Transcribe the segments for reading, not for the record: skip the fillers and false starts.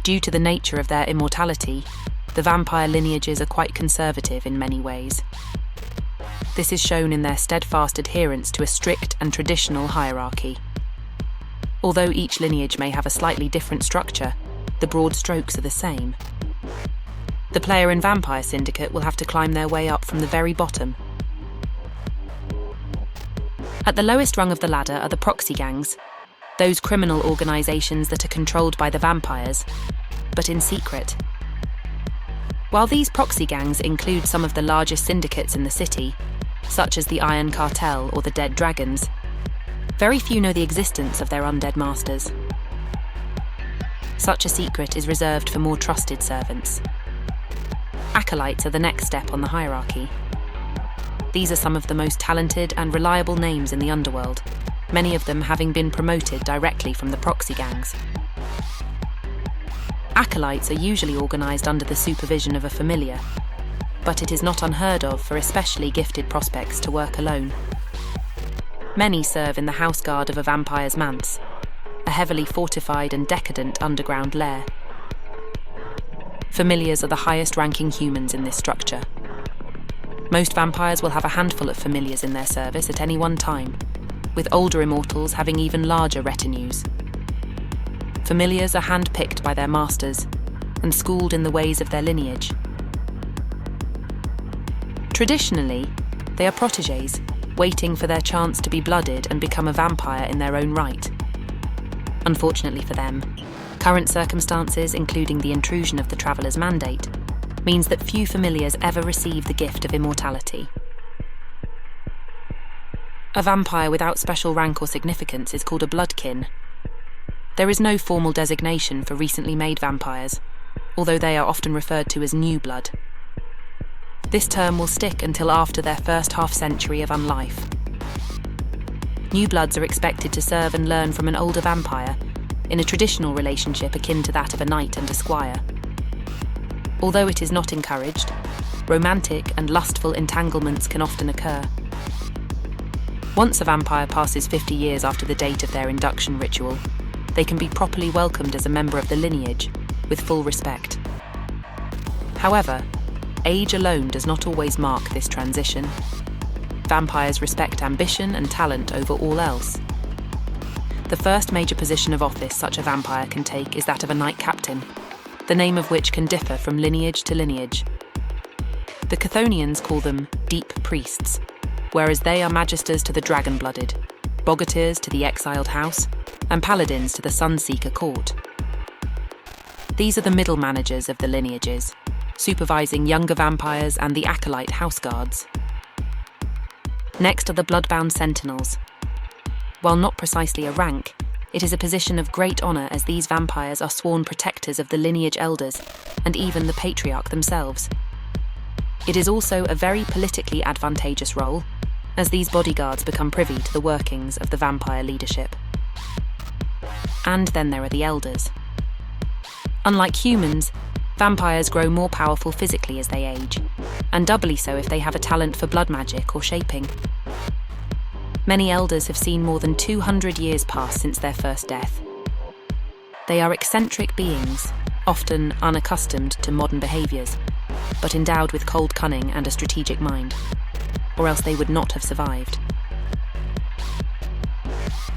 Due to the nature of their immortality, the vampire lineages are quite conservative in many ways. This is shown in their steadfast adherence to a strict and traditional hierarchy. Although each lineage may have a slightly different structure, the broad strokes are the same. The player in Vampire Syndicate will have to climb their way up from the very bottom. At the lowest rung of the ladder are the proxy gangs, those criminal organisations that are controlled by the vampires, but in secret. While these proxy gangs include some of the largest syndicates in the city, such as the Iron Cartel or the Dead Dragons, very few know the existence of their undead masters. Such a secret is reserved for more trusted servants. Acolytes are the next step on the hierarchy. These are some of the most talented and reliable names in the underworld, many of them having been promoted directly from the proxy gangs. Acolytes are usually organised under the supervision of a familiar, but it is not unheard of for especially gifted prospects to work alone. Many serve in the house guard of a vampire's manse, a heavily fortified and decadent underground lair. Familiars are the highest-ranking humans in this structure. Most vampires will have a handful of familiars in their service at any one time, with older immortals having even larger retinues. Familiars are hand-picked by their masters and schooled in the ways of their lineage. Traditionally, they are protégés, waiting for their chance to be blooded and become a vampire in their own right. Unfortunately for them, current circumstances, including the intrusion of the Traveller's Mandate, means that few familiars ever receive the gift of immortality. A vampire without special rank or significance is called a bloodkin. There is no formal designation for recently made vampires, although they are often referred to as new blood. This term will stick until after their first half-century of unlife. New bloods are expected to serve and learn from an older vampire, in a traditional relationship akin to that of a knight and a squire. Although it is not encouraged, romantic and lustful entanglements can often occur. Once a vampire passes 50 years after the date of their induction ritual, they can be properly welcomed as a member of the lineage, with full respect. However, age alone does not always mark this transition. Vampires respect ambition and talent over all else. The first major position of office such a vampire can take is that of a knight captain, the name of which can differ from lineage to lineage. The Chthonians call them deep priests, whereas they are magisters to the dragon-blooded, bogatirs to the exiled house, and paladins to the Sunseeker court. These are the middle managers of the lineages, supervising younger vampires and the acolyte house guards. Next are the bloodbound sentinels. While not precisely a rank, it is a position of great honour as these vampires are sworn protectors of the lineage elders and even the patriarch themselves. It is also a very politically advantageous role, as these bodyguards become privy to the workings of the vampire leadership. And then there are the elders. Unlike humans, vampires grow more powerful physically as they age, and doubly so if they have a talent for blood magic or shaping. Many elders have seen more than 200 years pass since their first death. They are eccentric beings, often unaccustomed to modern behaviours, but endowed with cold cunning and a strategic mind, or else they would not have survived.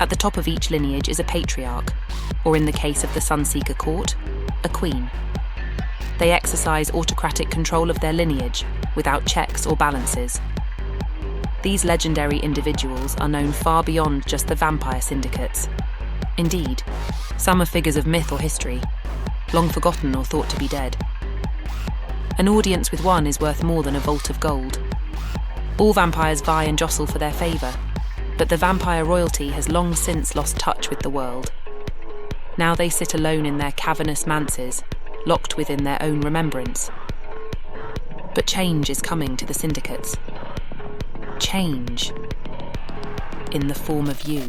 At the top of each lineage is a patriarch, or in the case of the Sunseeker court, a queen. They exercise autocratic control of their lineage, without checks or balances. These legendary individuals are known far beyond just the vampire syndicates. Indeed, some are figures of myth or history, long forgotten or thought to be dead. An audience with one is worth more than a vault of gold. All vampires vie and jostle for their favour, but the vampire royalty has long since lost touch with the world. Now they sit alone in their cavernous manses, locked within their own remembrance. But change is coming to the syndicates. Change in the form of you.